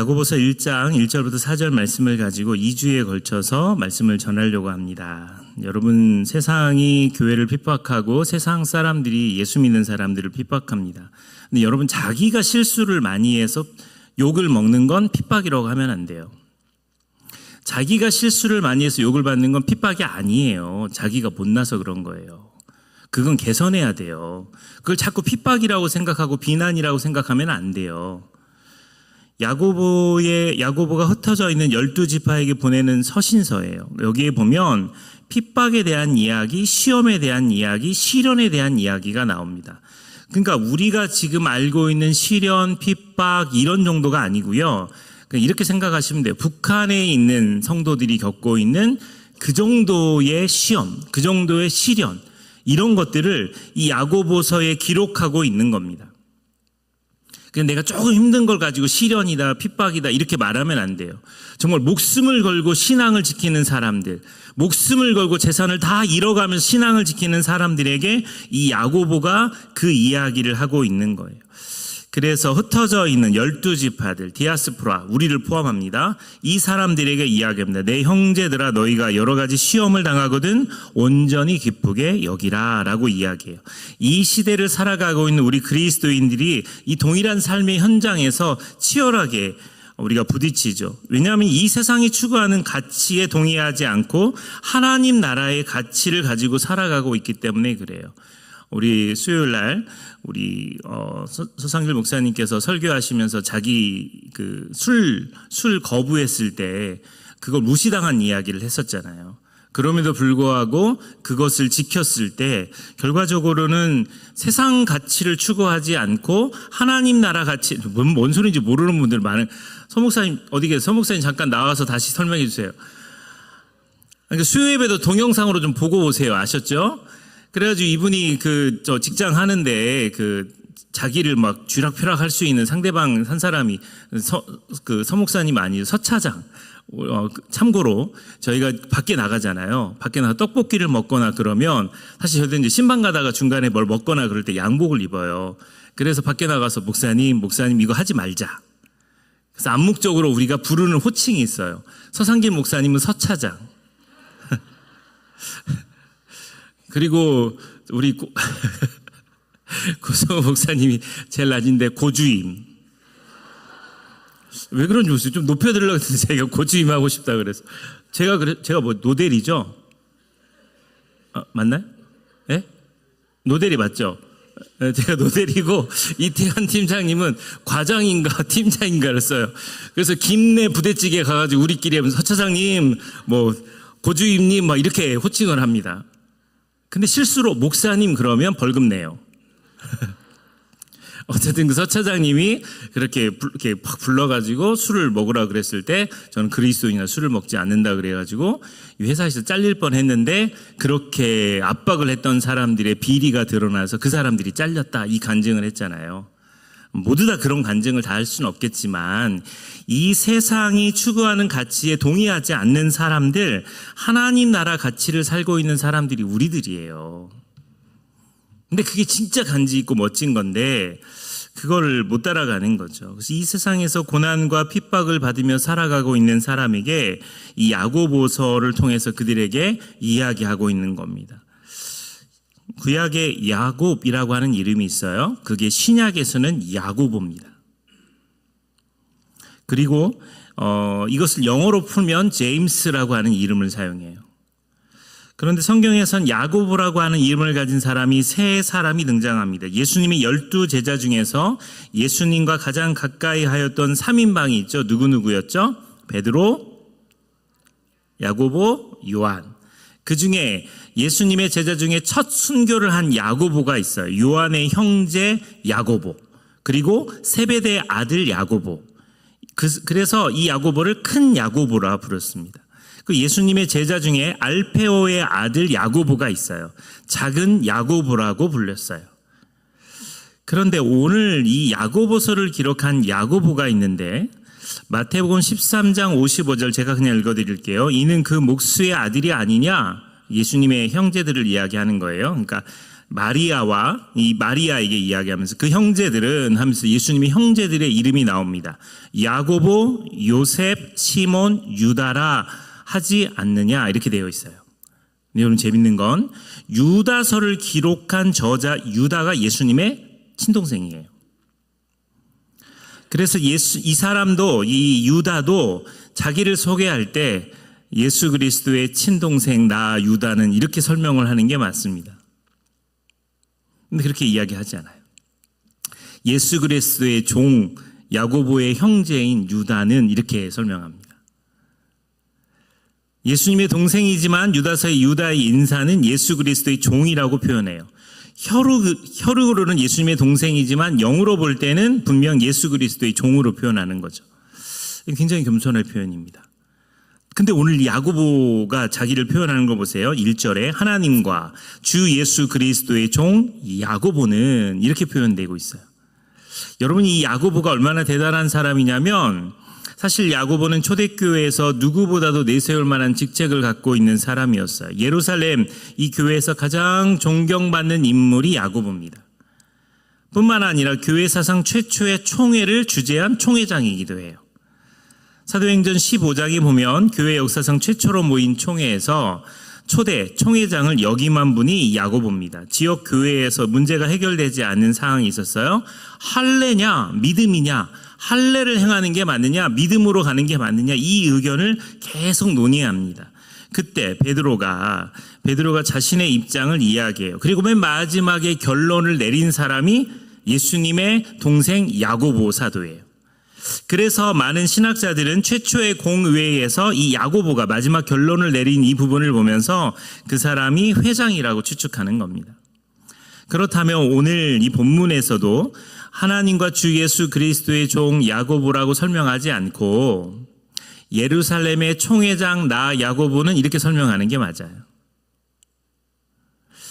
야고보서 1장 1절부터 4절 말씀을 가지고 2주에 걸쳐서 말씀을 전하려고 합니다. 여러분, 세상이 교회를 핍박하고 세상 사람들이 예수 믿는 사람들을 핍박합니다. 근데 여러분, 자기가 실수를 많이 해서 욕을 먹는 건 핍박이라고 하면 안 돼요. 자기가 실수를 많이 해서 욕을 받는 건 핍박이 아니에요. 자기가 못나서 그런 거예요. 그건 개선해야 돼요. 그걸 자꾸 핍박이라고 생각하고 비난이라고 생각하면 안 돼요. 야고보가 흩어져 있는 12지파에게 보내는 서신서예요. 여기에 보면 핍박에 대한 이야기, 시험에 대한 이야기, 시련에 대한 이야기가 나옵니다. 그러니까 우리가 지금 알고 있는 시련, 핍박 이런 정도가 아니고요. 이렇게 생각하시면 돼요. 북한에 있는 성도들이 겪고 있는 그 정도의 시험, 그 정도의 시련 이런 것들을 이 야고보서에 기록하고 있는 겁니다. 내가 조금 힘든 걸 가지고 시련이다, 핍박이다 이렇게 말하면 안 돼요. 정말 목숨을 걸고 신앙을 지키는 사람들, 목숨을 걸고 재산을 다 잃어가면서 신앙을 지키는 사람들에게 이 야고보가 그 이야기를 하고 있는 거예요. 그래서 흩어져 있는 12지파들, 디아스포라, 우리를 포함합니다. 이 사람들에게 이야기합니다. 내 형제들아, 너희가 여러 가지 시험을 당하거든 온전히 기쁘게 여기라 라고 이야기해요. 이 시대를 살아가고 있는 우리 그리스도인들이 이 동일한 삶의 현장에서 치열하게 우리가 부딪히죠. 왜냐하면 이 세상이 추구하는 가치에 동의하지 않고 하나님 나라의 가치를 가지고 살아가고 있기 때문에 그래요. 우리 수요일 날 우리 서상길 목사님께서 설교하시면서 자기 그 술 거부했을 때 그걸 무시당한 이야기를 했었잖아요. 그럼에도 불구하고 그것을 지켰을 때 결과적으로는 세상 가치를 추구하지 않고 하나님 나라 가치, 뭔 소리인지 모르는 분들 많은. 서목사님 어디 계세요? 서목사님 잠깐 나와서 다시 설명해 주세요. 그러니까 수요 예배도 동영상으로 좀 보고 오세요. 아셨죠? 그래가지고 이분이 저 직장 하는데 자기를 막 쥐락펴락 할 수 있는 상대방 한 사람이 서목사님 아니에요. 서차장. 참고로 저희가 밖에 나가잖아요. 밖에 나가 떡볶이를 먹거나 그러면 사실 저도 이제 신방 가다가 중간에 뭘 먹거나 그럴 때 양복을 입어요. 그래서 밖에 나가서 목사님 이거 하지 말자. 그래서 암묵적으로 우리가 부르는 호칭이 있어요. 서상길 목사님은 서차장. 그리고 우리 고성호 목사님이 제일 낮은데 고주임. 왜 그런지 모르겠어요. 좀 높여드리려고 했는데 제가 고주임 하고 싶다 그래서. 제가 뭐 노델이죠? 맞나요? 예? 노델이 맞죠? 제가 노델이고 이태한 팀장님은 과장인가 팀장인가 그랬어요. 그래서 김내 부대찌개 가가지고 우리끼리 하면서 서차장님, 뭐 고주임님 막 이렇게 호칭을 합니다. 근데 실수로 목사님 그러면 벌금 내요. 어쨌든 그 서차장님이 그렇게 확 불러가지고 술을 먹으라 그랬을 때 저는 그리스도인이나 술을 먹지 않는다 그래가지고 이 회사에서 잘릴 뻔했는데 그렇게 압박을 했던 사람들의 비리가 드러나서 그 사람들이 잘렸다 이 간증을 했잖아요. 모두 다 그런 간증을 다 할 수는 없겠지만 이 세상이 추구하는 가치에 동의하지 않는 사람들, 하나님 나라 가치를 살고 있는 사람들이 우리들이에요. 근데 그게 진짜 간지 있고 멋진 건데 그거를 못 따라가는 거죠. 그래서 이 세상에서 고난과 핍박을 받으며 살아가고 있는 사람에게 이 야고보서를 통해서 그들에게 이야기하고 있는 겁니다. 구약에 야곱이라고 하는 이름이 있어요. 그게 신약에서는 야고보입니다. 그리고 이것을 영어로 풀면 제임스라고 하는 이름을 사용해요. 그런데 성경에선 야고보라고 하는 이름을 가진 사람이 세 사람이 등장합니다. 예수님의 12제자 중에서 예수님과 가장 가까이 하였던 3인방이 있죠. 누구였죠? 베드로, 야고보, 요한. 그 중에 예수님의 제자 중에 첫 순교를 한 야고보가 있어요. 요한의 형제 야고보. 그리고 세베대의 아들 야고보. 그래서 이 야고보를 큰 야고보라 부르습니다. 그 예수님의 제자 중에 알페오의 아들 야고보가 있어요. 작은 야고보라고 불렸어요. 그런데 오늘 이 야고보서를 기록한 야고보가 있는데 마태복음 13장 55절 제가 그냥 읽어드릴게요. 이는 그 목수의 아들이 아니냐? 예수님의 형제들을 이야기하는 거예요. 그러니까 마리아와 이 마리아에게 이야기하면서 그 형제들은 하면서 예수님의 형제들의 이름이 나옵니다. 야고보, 요셉, 시몬, 유다라 하지 않느냐 이렇게 되어 있어요. 근데 여러분 재밌는 건 유다서를 기록한 저자 유다가 예수님의 친동생이에요. 그래서 이 사람도 이 유다도 자기를 소개할 때 예수 그리스도의 친동생 나 유다는 이렇게 설명을 하는 게 맞습니다. 근데 그렇게 이야기하지 않아요. 예수 그리스도의 종 야고보의 형제인 유다는 이렇게 설명합니다. 예수님의 동생이지만 유다서의 유다의 인사는 예수 그리스도의 종이라고 표현해요. 혈육으로는 예수님의 동생이지만 영으로 볼 때는 분명 예수 그리스도의 종으로 표현하는 거죠. 굉장히 겸손할 표현입니다. 근데 오늘 야고보가 자기를 표현하는 거 보세요. 1절에 하나님과 주 예수 그리스도의 종 야고보는 이렇게 표현되고 있어요. 여러분 이 야고보가 얼마나 대단한 사람이냐면 사실 야고보는 초대교회에서 누구보다도 내세울 만한 직책을 갖고 있는 사람이었어요. 예루살렘 이 교회에서 가장 존경받는 인물이 야고보입니다. 뿐만 아니라 교회 사상 최초의 총회를 주재한 총회장이기도 해요. 사도행전 15장에 보면 교회 역사상 최초로 모인 총회에서 초대 총회장을 역임한 분이 야고보입니다. 지역 교회에서 문제가 해결되지 않는 상황이 있었어요. 할례냐 믿음이냐, 할례를 행하는 게 맞느냐 믿음으로 가는 게 맞느냐 이 의견을 계속 논의합니다. 그때 베드로가 자신의 입장을 이야기해요. 그리고 맨 마지막에 결론을 내린 사람이 예수님의 동생 야고보 사도예요. 그래서 많은 신학자들은 최초의 공의회에서 이 야고보가 마지막 결론을 내린 이 부분을 보면서 그 사람이 회장이라고 추측하는 겁니다. 그렇다면 오늘 이 본문에서도 하나님과 주 예수 그리스도의 종 야고보라고 설명하지 않고 예루살렘의 총회장 나 야고보는 이렇게 설명하는 게 맞아요.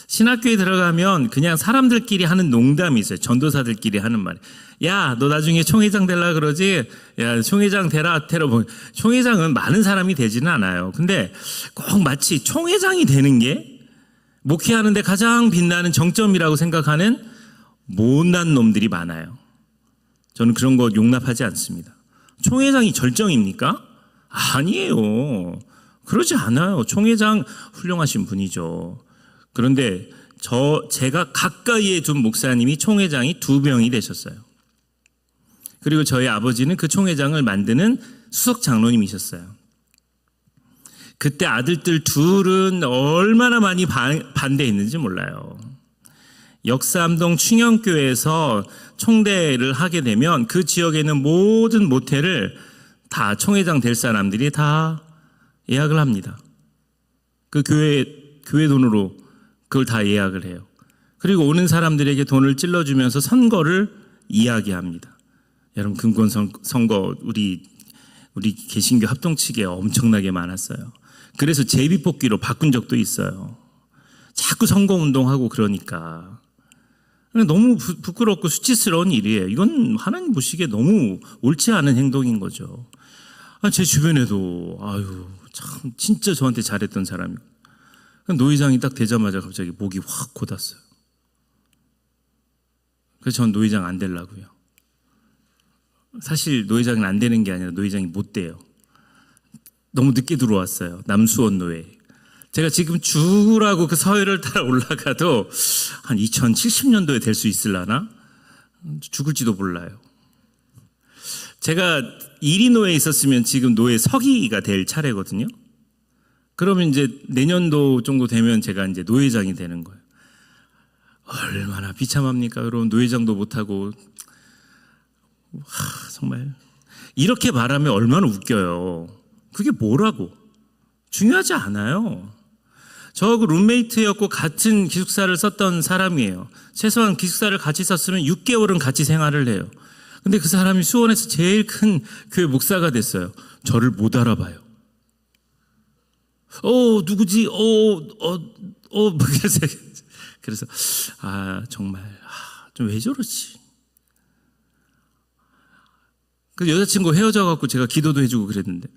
신학교에 들어가면 그냥 사람들끼리 하는 농담이 있어요. 전도사들끼리 하는 말. 야, 너 나중에 총회장 되려 그러지? 야, 총회장 되라. 총회장은 많은 사람이 되지는 않아요. 근데 꼭 마치 총회장이 되는 게 목회하는데 가장 빛나는 정점이라고 생각하는 못난 놈들이 많아요. 저는 그런 거 용납하지 않습니다. 총회장이 절정입니까? 아니에요. 그러지 않아요. 총회장 훌륭하신 분이죠. 그런데 제가 가까이에 둔 목사님이 총회장이 2명이 되셨어요. 그리고 저희 아버지는 그 총회장을 만드는 수석 장로님이셨어요. 그때 아들들 둘은 얼마나 많이 반대했는지 몰라요. 역삼동 충영교회에서 총대를 하게 되면 그 지역에 있는 모든 모텔을 다 총회장 될 사람들이 다 예약을 합니다. 그 교회 돈으로 그걸 다 예약을 해요. 그리고 오는 사람들에게 돈을 찔러주면서 선거를 이야기합니다. 여러분 금권 선거 우리 개신교 합동측에 엄청나게 많았어요. 그래서 제비뽑기로 바꾼 적도 있어요. 자꾸 선거운동하고 그러니까 너무 부끄럽고 수치스러운 일이에요. 이건 하나님 보시기에 너무 옳지 않은 행동인 거죠. 제 주변에도 참 진짜 저한테 잘했던 사람이 노회장이 딱 되자마자 갑자기 목이 확 곧았어요. 그래서 전 노회장 안 되려고요. 사실 노회장은 안 되는 게 아니라 노회장이 못 돼요. 너무 늦게 들어왔어요. 남수원 노회. 제가 지금 죽으라고 그 서해를 따라 올라가도 한 2070년도에 될 수 있으려나? 죽을지도 몰라요. 제가 1위 노회에 있었으면 지금 노회 서기가 될 차례거든요. 그러면 이제 내년도 정도 되면 제가 이제 노회장이 되는 거예요. 얼마나 비참합니까? 여러분 노회장도 못하고 정말 이렇게 말하면 얼마나 웃겨요. 그게 뭐라고? 중요하지 않아요. 저하고 룸메이트였고 같은 기숙사를 썼던 사람이에요. 최소한 기숙사를 같이 썼으면 6개월은 같이 생활을 해요. 근데 그 사람이 수원에서 제일 큰 교회 목사가 됐어요. 저를 못 알아봐요. 누구지? 그래서 정말 좀 왜 저러지? 그 여자친구 헤어져갖고 제가 기도도 해주고 그랬는데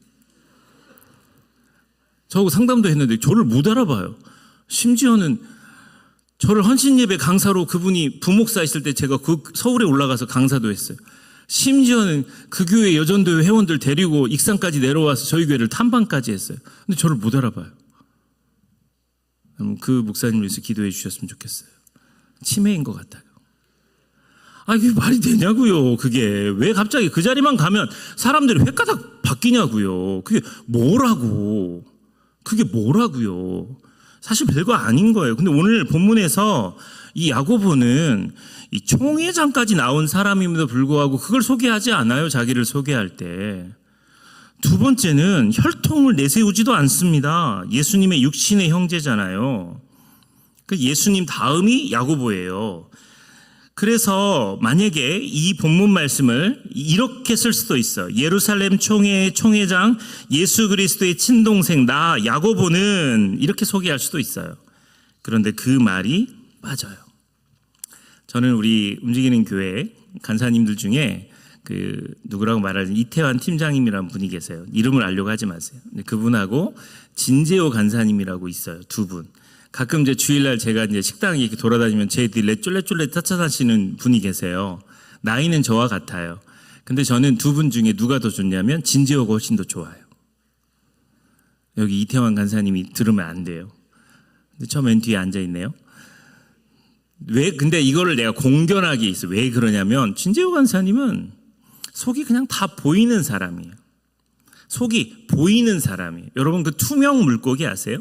저하고 상담도 했는데 저를 못 알아봐요. 심지어는 저를 헌신예배 강사로 그분이 부목사 있을 때 제가 그 서울에 올라가서 강사도 했어요. 심지어는 그 교회 여전도회 회원들 데리고 익산까지 내려와서 저희 교회를 탐방까지 했어요. 근데 저를 못 알아봐요. 그 목사님을 위해서 기도해 주셨으면 좋겠어요. 치매인 것 같아요. 아, 이게 말이 되냐고요. 그게 왜 갑자기 그 자리만 가면 사람들이 횟가닥 바뀌냐고요. 그게 뭐라고요. 사실 별거 아닌 거예요. 근데 오늘 본문에서 이 야고보는 이 총회장까지 나온 사람임에도 불구하고 그걸 소개하지 않아요. 자기를 소개할 때. 두 번째는 혈통을 내세우지도 않습니다. 예수님의 육신의 형제잖아요. 그 예수님 다음이 야고보예요. 그래서 만약에 이 본문 말씀을 이렇게 쓸 수도 있어요. 예루살렘 총회의 총회장 예수 그리스도의 친동생 나 야고보는 이렇게 소개할 수도 있어요. 그런데 그 말이 빠져요. 저는 우리 움직이는 교회 간사님들 중에 누구라고 말하지 이태환 팀장님이라는 분이 계세요. 이름을 알려고 하지 마세요. 그분하고 진재호 간사님이라고 있어요. 두 분. 가끔 이제 주일날 제가 이제 식당에 이렇게 돌아다니면 제 뒤에 쫄래쫄래 쫓아다니시는 분이 계세요. 나이는 저와 같아요. 근데 저는 두 분 중에 누가 더 좋냐면 진재호가 훨씬 더 좋아요. 여기 이태환 간사님이 들으면 안 돼요. 근데 저 맨 뒤에 앉아 있네요. 근데 이거를 내가 공견하게 있어. 왜 그러냐면 진재호 간사님은 속이 그냥 다 보이는 사람이에요. 속이 보이는 사람이에요. 여러분 그 투명 물고기 아세요?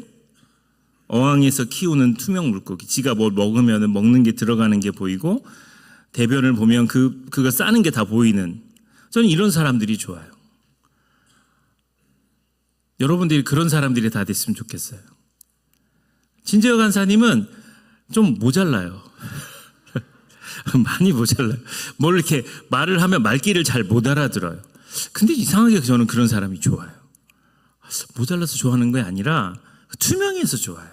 어항에서 키우는 투명 물고기. 지가 뭘 먹으면 먹는 게 들어가는 게 보이고 대변을 보면 그거 싸는 게 다 보이는. 저는 이런 사람들이 좋아요. 여러분들이 그런 사람들이 다 됐으면 좋겠어요. 진재호 간사님은 좀 모자라요. 많이 모자라요. 뭘 이렇게 말을 하면 말귀를 잘 못 알아들어요. 근데 이상하게 저는 그런 사람이 좋아요. 모자라서 좋아하는 게 아니라 투명해서 좋아요.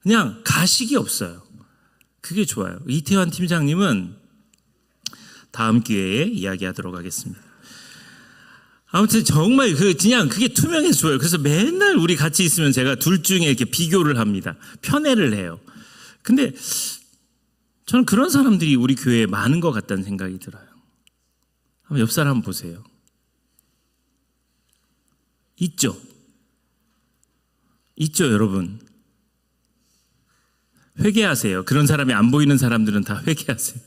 그냥 가식이 없어요. 그게 좋아요. 이태환 팀장님은 다음 기회에 이야기하도록 하겠습니다. 아무튼 정말 그냥 그게 투명해서 좋아요. 그래서 맨날 우리 같이 있으면 제가 둘 중에 이렇게 비교를 합니다. 편애를 해요. 근데 저는 그런 사람들이 우리 교회에 많은 것 같다는 생각이 들어요. 한번 옆 사람 보세요. 있죠? 여러분. 회개하세요. 그런 사람이 안 보이는 사람들은 다 회개하세요.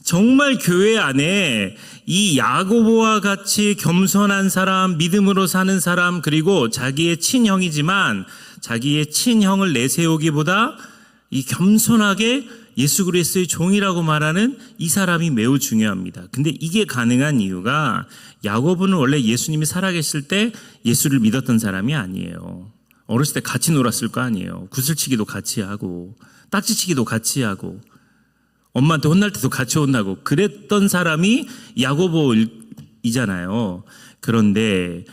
정말 교회 안에 이 야고보와 같이 겸손한 사람, 믿음으로 사는 사람, 그리고 자기의 친형이지만 자기의 친형을 내세우기보다 이 겸손하게 예수 그리스도의 종이라고 말하는 이 사람이 매우 중요합니다. 근데 이게 가능한 이유가 야고보는 원래 예수님이 살아계실 때 예수를 믿었던 사람이 아니에요. 어렸을 때 같이 놀았을 거 아니에요. 구슬치기도 같이 하고 딱지치기도 같이 하고 엄마한테 혼날 때도 같이 혼나고 그랬던 사람이 야고보이잖아요. 그런데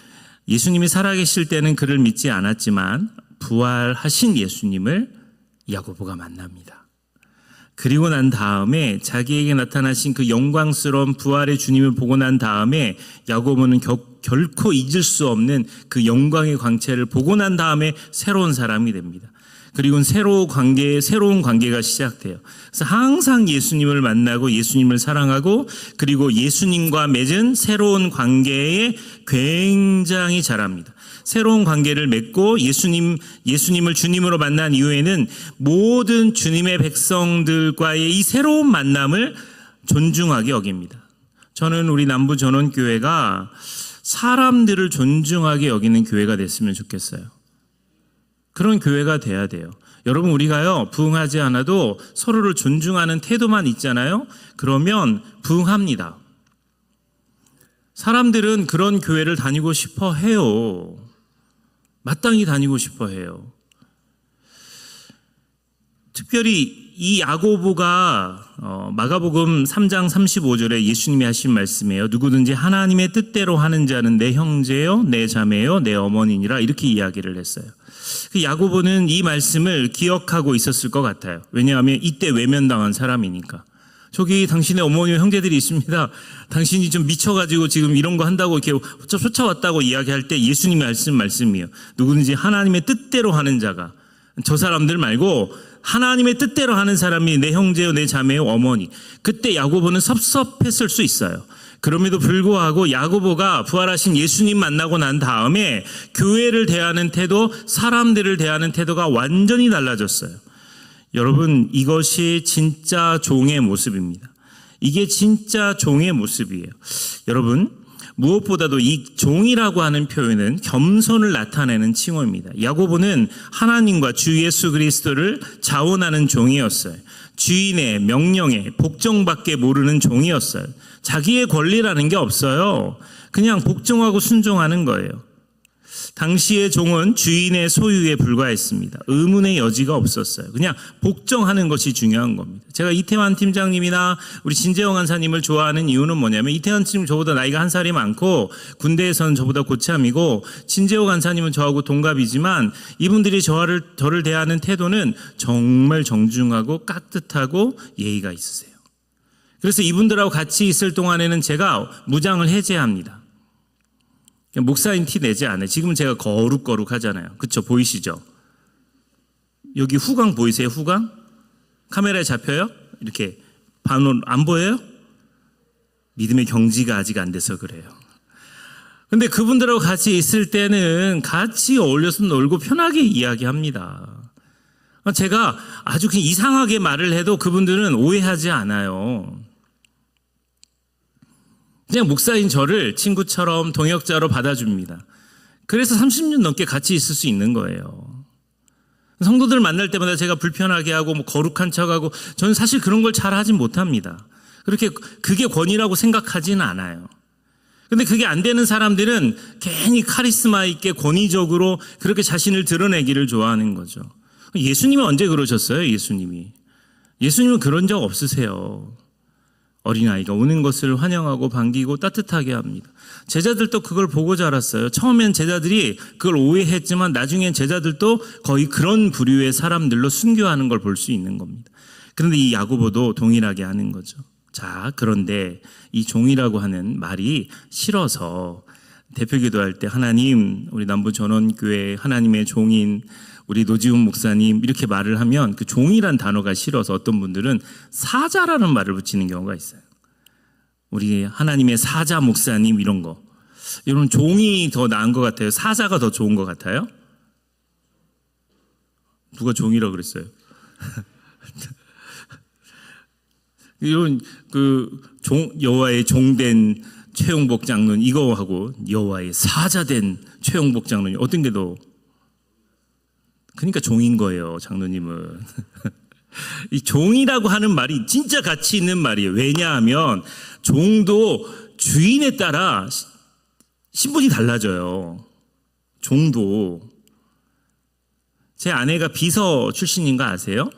예수님이 살아계실 때는 그를 믿지 않았지만 부활하신 예수님을 야고보가 만납니다. 그리고 난 다음에 자기에게 나타나신 그 영광스러운 부활의 주님을 보고 난 다음에 야고보는 결코 잊을 수 없는 그 영광의 광채를 보고 난 다음에 새로운 사람이 됩니다. 그리고 새로운 관계가 시작돼요. 그래서 항상 예수님을 만나고 예수님을 사랑하고 그리고 예수님과 맺은 새로운 관계에 굉장히 잘합니다. 새로운 관계를 맺고 예수님을 주님으로 만난 이후에는 모든 주님의 백성들과의 이 새로운 만남을 존중하게 여깁니다. 저는 우리 남부 전원교회가 사람들을 존중하게 여기는 교회가 됐으면 좋겠어요. 그런 교회가 돼야 돼요. 여러분 우리가요 부응하지 않아도 서로를 존중하는 태도만 있잖아요. 그러면 부응합니다. 사람들은 그런 교회를 다니고 싶어 해요. 마땅히 다니고 싶어 해요. 특별히 이 야고보가 마가복음 3장 35절에 예수님이 하신 말씀이에요. 누구든지 하나님의 뜻대로 하는 자는 내 형제요, 내 자매요, 내 어머니니라 이렇게 이야기를 했어요. 그 야고보는 이 말씀을 기억하고 있었을 것 같아요. 왜냐하면 이때 외면당한 사람이니까. 저기 당신의 어머니와 형제들이 있습니다. 당신이 좀 미쳐가지고 지금 이런 거 한다고 이렇게 쫓아왔다고 이야기할 때 예수님이 하신 말씀이에요. 누구든지 하나님의 뜻대로 하는 자가 저 사람들 말고 하나님의 뜻대로 하는 사람이 내 형제요, 내 자매요, 어머니. 그때 야고보는 섭섭했을 수 있어요. 그럼에도 불구하고 야고보가 부활하신 예수님 만나고 난 다음에 교회를 대하는 태도, 사람들을 대하는 태도가 완전히 달라졌어요. 여러분, 이것이 진짜 종의 모습입니다. 이게 진짜 종의 모습이에요. 여러분, 무엇보다도 이 종이라고 하는 표현은 겸손을 나타내는 칭호입니다. 야고보는 하나님과 주 예수 그리스도를 자원하는 종이었어요. 주인의 명령에 복종밖에 모르는 종이었어요. 자기의 권리라는 게 없어요. 그냥 복종하고 순종하는 거예요. 당시의 종은 주인의 소유에 불과했습니다. 의문의 여지가 없었어요. 그냥 복종하는 것이 중요한 겁니다. 제가 이태환 팀장님이나 우리 진재영 간사님을 좋아하는 이유는 뭐냐면, 이태환 팀은 저보다 나이가 한 살이 많고 군대에서는 저보다 고참이고, 진재호 간사님은 저하고 동갑이지만 이분들이 저를 대하는 태도는 정말 정중하고 깍듯하고 예의가 있으세요. 그래서 이분들하고 같이 있을 동안에는 제가 무장을 해제합니다. 목사인 티 내지 않아요. 지금은 제가 거룩거룩 하잖아요. 그쵸? 보이시죠? 여기 후광 보이세요? 후광? 카메라에 잡혀요? 이렇게 반원 안 보여요? 믿음의 경지가 아직 안 돼서 그래요. 근데 그분들하고 같이 있을 때는 같이 어울려서 놀고 편하게 이야기합니다. 제가 아주 그냥 이상하게 말을 해도 그분들은 오해하지 않아요. 그냥 목사인 저를 친구처럼 동역자로 받아줍니다. 그래서 30년 넘게 같이 있을 수 있는 거예요. 성도들 만날 때마다 제가 불편하게 하고 거룩한 척하고, 저는 사실 그런 걸 잘 하진 못합니다. 그게 권위라고 생각하지는 않아요. 근데 그게 안 되는 사람들은 괜히 카리스마 있게 권위적으로 그렇게 자신을 드러내기를 좋아하는 거죠. 예수님은 언제 그러셨어요? 예수님은 그런 적 없으세요. 어린아이가 오는 것을 환영하고 반기고 따뜻하게 합니다. 제자들도 그걸 보고 자랐어요. 처음엔 제자들이 그걸 오해했지만 나중엔 제자들도 거의 그런 부류의 사람들로 순교하는 걸 볼 수 있는 겁니다. 그런데 이 야고보도 동일하게 하는 거죠. 자, 그런데 이 종이라고 하는 말이 싫어서 대표기도할 때, 하나님, 우리 남부전원교회 하나님의 종인 우리 노지훈 목사님 이렇게 말을 하면 그 종이란 단어가 싫어서 어떤 분들은 사자라는 말을 붙이는 경우가 있어요. 우리 하나님의 사자 목사님 이런 거. 여러분, 종이 더 나은 것 같아요? 사자가 더 좋은 것 같아요? 누가 종이라고 그랬어요? 이런 여호와의 종된 최용복 장로님 이거하고 여호와의 사자된 최용복 장로님 어떤 게 더? 그러니까 종인 거예요, 장로님은. 이 종이라고 하는 말이 진짜 가치 있는 말이에요. 왜냐하면 종도 주인에 따라 신분이 달라져요. 종도. 제 아내가 비서 출신인 거 아세요?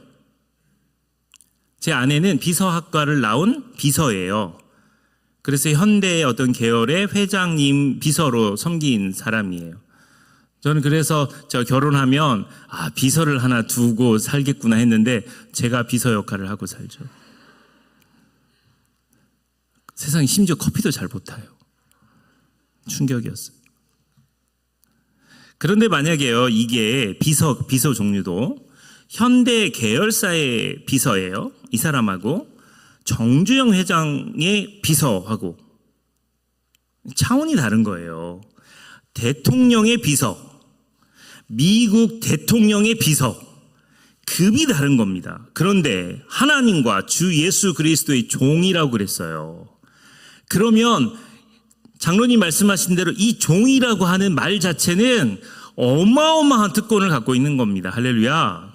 제 아내는 비서학과를 나온 비서예요. 그래서 현대의 어떤 계열의 회장님 비서로 섬긴 사람이에요. 저는 그래서 저 결혼하면 비서를 하나 두고 살겠구나 했는데 제가 비서 역할을 하고 살죠. 세상에 심지어 커피도 잘 못 타요. 충격이었어요. 그런데 만약에요, 이게 비서 종류도 현대 계열사의 비서예요. 이 사람하고 정주영 회장의 비서하고 차원이 다른 거예요. 대통령의 비서, 미국 대통령의 비서, 급이 다른 겁니다. 그런데 하나님과 주 예수 그리스도의 종이라고 그랬어요. 그러면 장로님 말씀하신 대로 이 종이라고 하는 말 자체는 어마어마한 특권을 갖고 있는 겁니다. 할렐루야.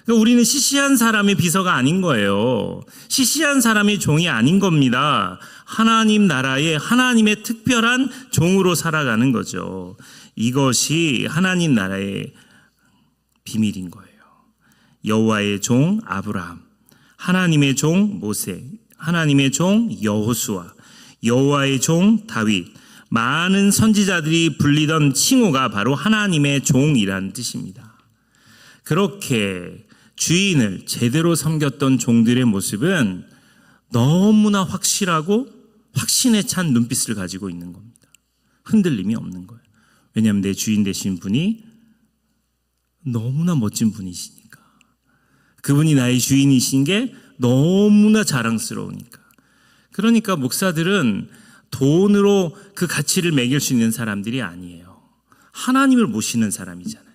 그러니까 우리는 시시한 사람의 비서가 아닌 거예요. 시시한 사람의 종이 아닌 겁니다. 하나님 나라의 하나님의 특별한 종으로 살아가는 거죠. 이것이 하나님 나라의 비밀인 거예요. 여호와의 종 아브라함, 하나님의 종 모세, 하나님의 종 여호수아, 여호와의 종 다윗, 많은 선지자들이 불리던 칭호가 바로 하나님의 종이라는 뜻입니다. 그렇게 주인을 제대로 섬겼던 종들의 모습은 너무나 확실하고 확신에 찬 눈빛을 가지고 있는 겁니다. 흔들림이 없는 거예요. 왜냐하면 내 주인 되신 분이 너무나 멋진 분이시니까. 그분이 나의 주인이신 게 너무나 자랑스러우니까. 그러니까 목사들은 돈으로 그 가치를 매길 수 있는 사람들이 아니에요. 하나님을 모시는 사람이잖아요.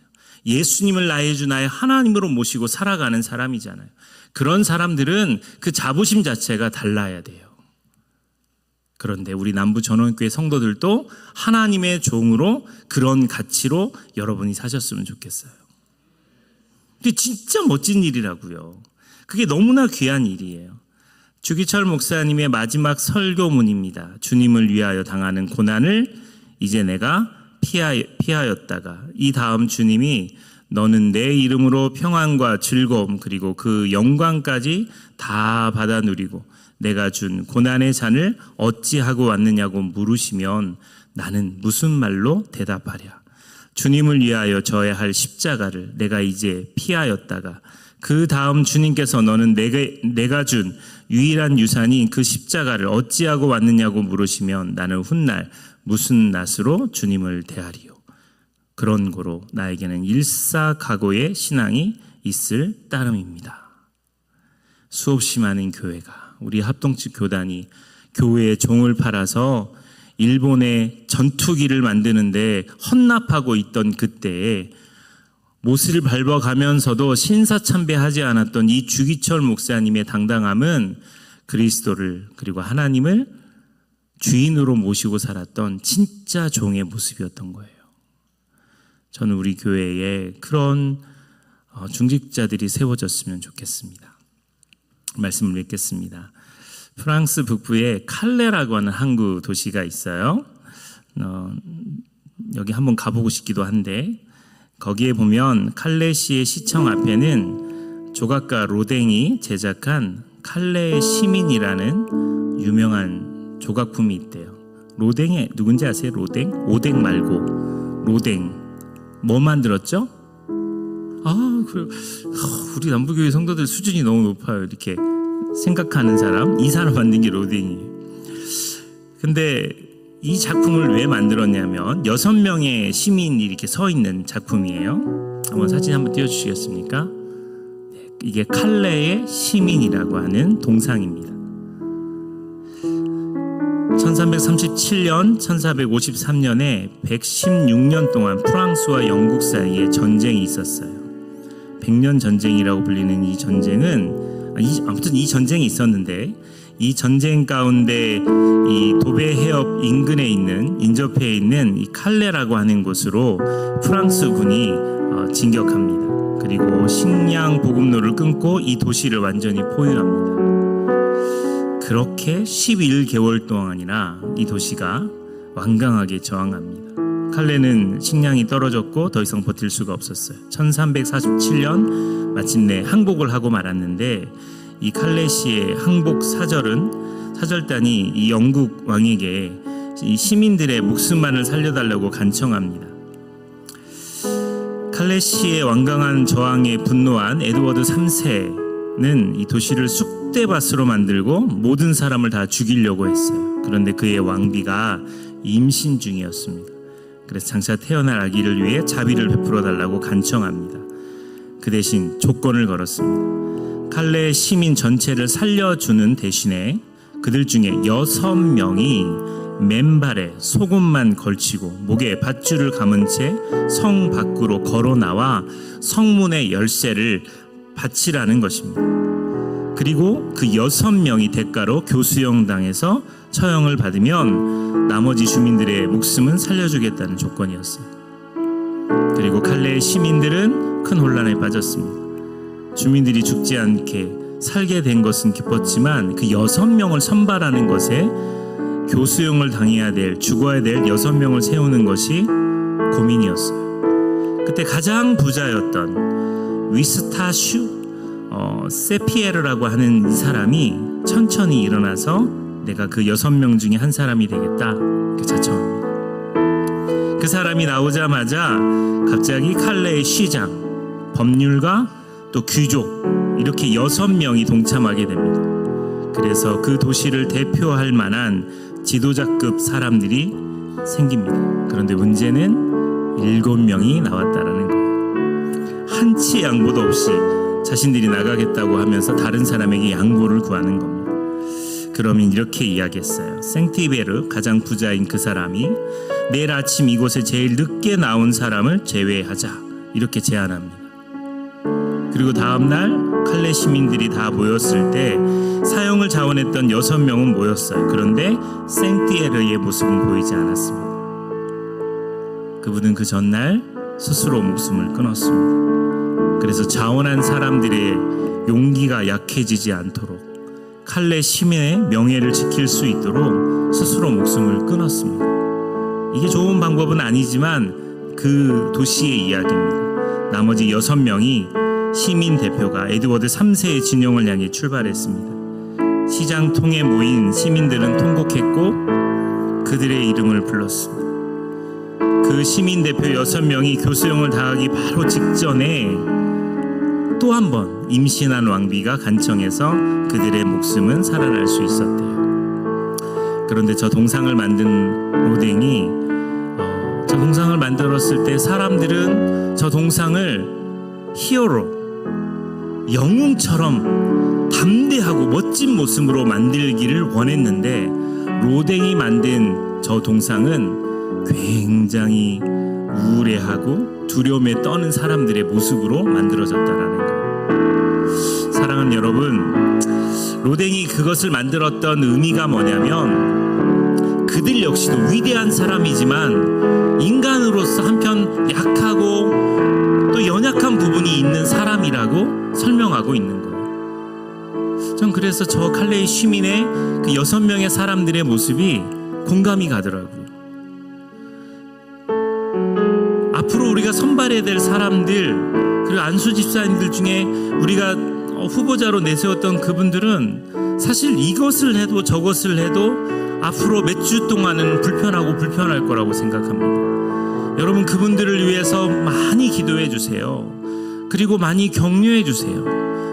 예수님을 나의 주 나의 하나님으로 모시고 살아가는 사람이잖아요. 그런 사람들은 그 자부심 자체가 달라야 돼요. 그런데 우리 남부 전원교회 성도들도 하나님의 종으로 그런 가치로 여러분이 사셨으면 좋겠어요. 그게 진짜 멋진 일이라고요. 그게 너무나 귀한 일이에요. 주기철 목사님의 마지막 설교문입니다. 주님을 위하여 당하는 고난을 이제 내가 피하였다가 이 다음 주님이 너는 내 이름으로 평안과 즐거움 그리고 그 영광까지 다 받아 누리고 내가 준 고난의 잔을 어찌하고 왔느냐고 물으시면 나는 무슨 말로 대답하랴. 주님을 위하여 져야 할 십자가를 내가 이제 피하였다가 그 다음 주님께서 너는 내가 준 유일한 유산인 그 십자가를 어찌하고 왔느냐고 물으시면 나는 훗날 무슨 낯으로 주님을 대하리요. 그런 고로 나에게는 일사각오의 신앙이 있을 따름입니다. 수없이 많은 교회가 우리 합동측 교단이 교회의 종을 팔아서 일본의 전투기를 만드는데 헌납하고 있던 그때에 못을 밟아가면서도 신사참배하지 않았던 이 주기철 목사님의 당당함은 그리스도를 그리고 하나님을 주인으로 모시고 살았던 진짜 종의 모습이었던 거예요. 저는 우리 교회에 그런 중직자들이 세워졌으면 좋겠습니다. 말씀을 읽겠습니다. 프랑스 북부에 칼레라고 하는 항구 도시가 있어요. 여기 한번 가보고 싶기도 한데 거기에 보면 칼레시의 시청 앞에는 조각가 로댕이 제작한 칼레의 시민이라는 유명한 조각품이 있대요. 로댕이 누군지 아세요? 로댕? 오뎅 말고 로댕 뭐 만들었죠? 그래. 우리 남부교회 성도들 수준이 너무 높아요. 이렇게 생각하는 사람, 이 사람 만든 게 로댕이에요. 근데 이 작품을 왜 만들었냐면 6명의 시민이 이렇게 서 있는 작품이에요. 한번 사진 한번 띄워주시겠습니까? 이게 칼레의 시민이라고 하는 동상입니다. 1337년, 1453년에 116년 동안 프랑스와 영국 사이에 전쟁이 있었어요. 100년 전쟁이라고 불리는 이 전쟁은 아무튼 이 전쟁이 있었는데 이 전쟁 가운데 이 도베 해협 인근에 있는 인접해 있는 이 칼레라고 하는 곳으로 프랑스 군이 진격합니다. 그리고 식량 보급로를 끊고 이 도시를 완전히 포위합니다. 그렇게 11개월 동안이나 이 도시가 완강하게 저항합니다. 칼레는 식량이 떨어졌고 더 이상 버틸 수가 없었어요. 1347년 마침내 항복을 하고 말았는데 이 칼레시의 항복 사절단이 이 영국 왕에게 이 시민들의 목숨만을 살려달라고 간청합니다. 칼레시의 완강한 저항에 분노한 에드워드 3세는 이 도시를 쑥대밭으로 만들고 모든 사람을 다 죽이려고 했어요. 그런데 그의 왕비가 임신 중이었습니다. 그래서 장차 태어날 아기를 위해 자비를 베풀어 달라고 간청합니다. 그 대신 조건을 걸었습니다. 칼레 시민 전체를 살려주는 대신에 그들 중에 6명이 맨발에 속옷만 걸치고 목에 밧줄을 감은 채 성 밖으로 걸어 나와 성문의 열쇠를 바치라는 것입니다. 그리고 그 6명이 대가로 교수형 당해서 처형을 받으면 나머지 주민들의 목숨은 살려주겠다는 조건이었어요. 그리고 칼레의 시민들은 큰 혼란에 빠졌습니다. 주민들이 죽지 않게 살게 된 것은 기뻤지만 그 6명을 선발하는 것에 교수형을 당해야 될, 죽어야 될 6명을 세우는 것이 고민이었어요. 그때 가장 부자였던 위스타슈 세피에르라고 하는 이 사람이 천천히 일어나서 내가 그 6명 중에 한 사람이 되겠다 이렇게 자청합니다. 그 사람이 나오자마자 갑자기 칼레의 시장, 법률가 또 귀족 이렇게 6명이 동참하게 됩니다. 그래서 그 도시를 대표할 만한 지도자급 사람들이 생깁니다. 그런데 문제는 7명이 나왔다라는 거예요. 한치의 양보도 없이 자신들이 나가겠다고 하면서 다른 사람에게 양보를 구하는 겁니다. 그러면 이렇게 이야기했어요. 생티베르, 가장 부자인 그 사람이 내일 아침 이곳에 제일 늦게 나온 사람을 제외하자, 이렇게 제안합니다. 그리고 다음날 칼레 시민들이 다 모였을 때 사형을 자원했던 6명은 모였어요. 그런데 생티베르의 모습은 보이지 않았습니다. 그분은 그 전날 스스로 목숨을 끊었습니다. 그래서 자원한 사람들의 용기가 약해지지 않도록, 칼레 시민의 명예를 지킬 수 있도록 스스로 목숨을 끊었습니다. 이게 좋은 방법은 아니지만 그 도시의 이야기입니다. 나머지 6명이 시민 대표가 에드워드 3세의 진영을 향해 출발했습니다. 시장통에 모인 시민들은 통곡했고 그들의 이름을 불렀습니다. 그 시민 대표 6명이 교수형을 당하기 바로 직전에 또 한 번 임신한 왕비가 간청해서 그들의 목숨은 살아날 수 있었대요. 그런데 저 동상을 만든 로댕이 저 동상을 만들었을 때 사람들은 저 동상을 히어로, 영웅처럼 담대하고 멋진 모습으로 만들기를 원했는데 로댕이 만든 저 동상은 굉장히 우울해하고 두려움에 떠는 사람들의 모습으로 만들어졌다라는 거예요. 사랑하는 여러분, 로댕이 그것을 만들었던 의미가 뭐냐면 그들 역시도 위대한 사람이지만 인간으로서 한편 약하고 또 연약한 부분이 있는 사람이라고 설명하고 있는 거예요. 전 그래서 저 칼레이 시민의 그 6명의 사람들의 모습이 공감이 가더라고요. 앞으로 우리가 선발해야 될 사람들, 그리고 안수 집사님들 중에 우리가 후보자로 내세웠던 그분들은 사실 이것을 해도 저것을 해도 앞으로 몇 주 동안은 불편할 거라고 생각합니다. 여러분, 그분들을 위해서 많이 기도해 주세요. 그리고 많이 격려해 주세요.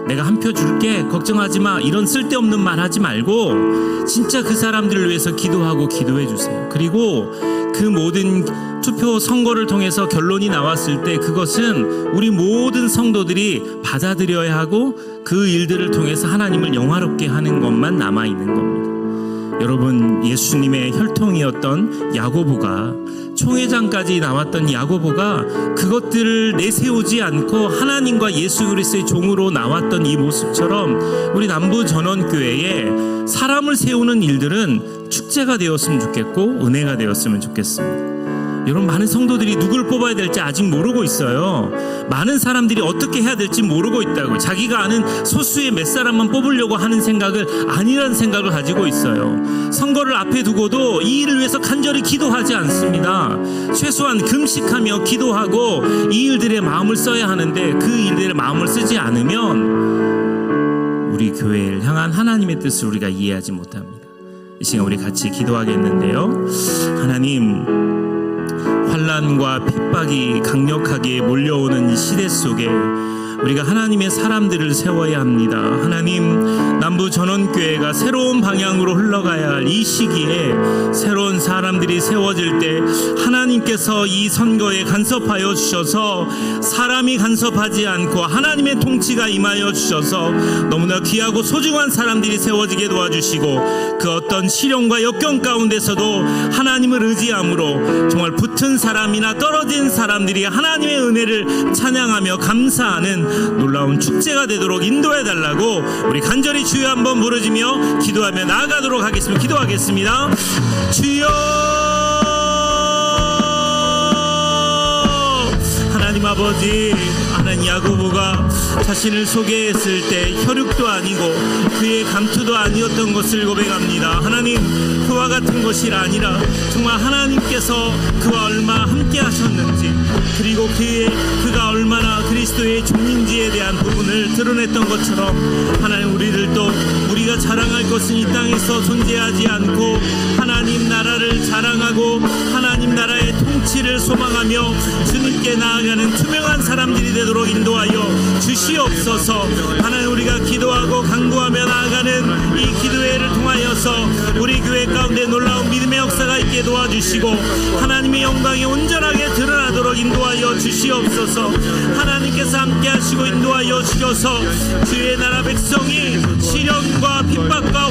내가 한 표 줄게, 걱정하지 마, 이런 쓸데없는 말 하지 말고 진짜 그 사람들을 위해서 기도하고 기도해 주세요. 그리고 그 모든 투표 선거를 통해서 결론이 나왔을 때 그것은 우리 모든 성도들이 받아들여야 하고 그 일들을 통해서 하나님을 영화롭게 하는 것만 남아있는 겁니다. 여러분, 예수님의 혈통이었던 야고보가, 총회장까지 나왔던 야고보가 그것들을 내세우지 않고 하나님과 예수 그리스도의 종으로 나왔던 이 모습처럼 우리 남부 전원교회에 사람을 세우는 일들은 축제가 되었으면 좋겠고 은혜가 되었으면 좋겠습니다. 여러분, 많은 성도들이 누굴 뽑아야 될지 아직 모르고 있어요. 많은 사람들이 어떻게 해야 될지 모르고 있다고, 자기가 아는 소수의 몇 사람만 뽑으려고 하는 생각을 아니라는 생각을 가지고 있어요. 선거를 앞에 두고도 이 일을 위해서 간절히 기도하지 않습니다. 최소한 금식하며 기도하고 이 일들의 마음을 써야 하는데 그 일들의 마음을 쓰지 않으면 우리 교회를 향한 하나님의 뜻을 우리가 이해하지 못합니다. 이 시간 우리 같이 기도하겠는데요. 하나님, 환난과 핍박이 강력하게 몰려오는 이 시대 속에 우리가 하나님의 사람들을 세워야 합니다. 하나님, 남부 전원교회가 새로운 방향으로 흘러가야 할 이 시기에 새로운 사람들이 세워질 때 하나님께서 이 선거에 간섭하여 주셔서 사람이 간섭하지 않고 하나님의 통치가 임하여 주셔서 너무나 귀하고 소중한 사람들이 세워지게 도와주시고 그 어떤 시련과 역경 가운데서도 하나님을 의지함으로 정말 붙은 사람이나 떨어진 사람들이 하나님의 은혜를 찬양하며 감사하는 놀라운 축제가 되도록 인도해 달라고 우리 간절히 주여 한번 부르짖으며 기도하며 나아가도록 하겠습니다. 기도하겠습니다. 주여, 하나님 아버지, 하나님, 야고보가 자신을 소개했을 때 혈육도 아니고 그의 감투도 아니었던 것을 고백합니다. 하나님, 그와 같은 것이 아니라 정말 하나님께서 그와 얼마나 함께 하셨는지, 그리고 그가 얼마나 그리스도의 종인지에 대한 부분을 드러냈던 것처럼 하나님, 우리들도 우리가 자랑할 것은 이 땅에서 존재하지 않고 하나님 나라를 자랑하고 하나님 나라의 통치를 소망하며 주님께 나아가는 투명한 사람들이 되도록 인도하여 주시옵소서. 하나님, 우리가 기도하고 간구하며 나아가는 이 기도회를 통하여서 주셔서 우리 교회 가운데 놀라운 믿음의 역사가 있게 도와주시고 하나님의 영광이 온전하게 드러나도록 인도하여 주시옵소서. 하나님께서 함께 하시고 인도하여 주셔서 주의 나라 백성이 시련과 핍박과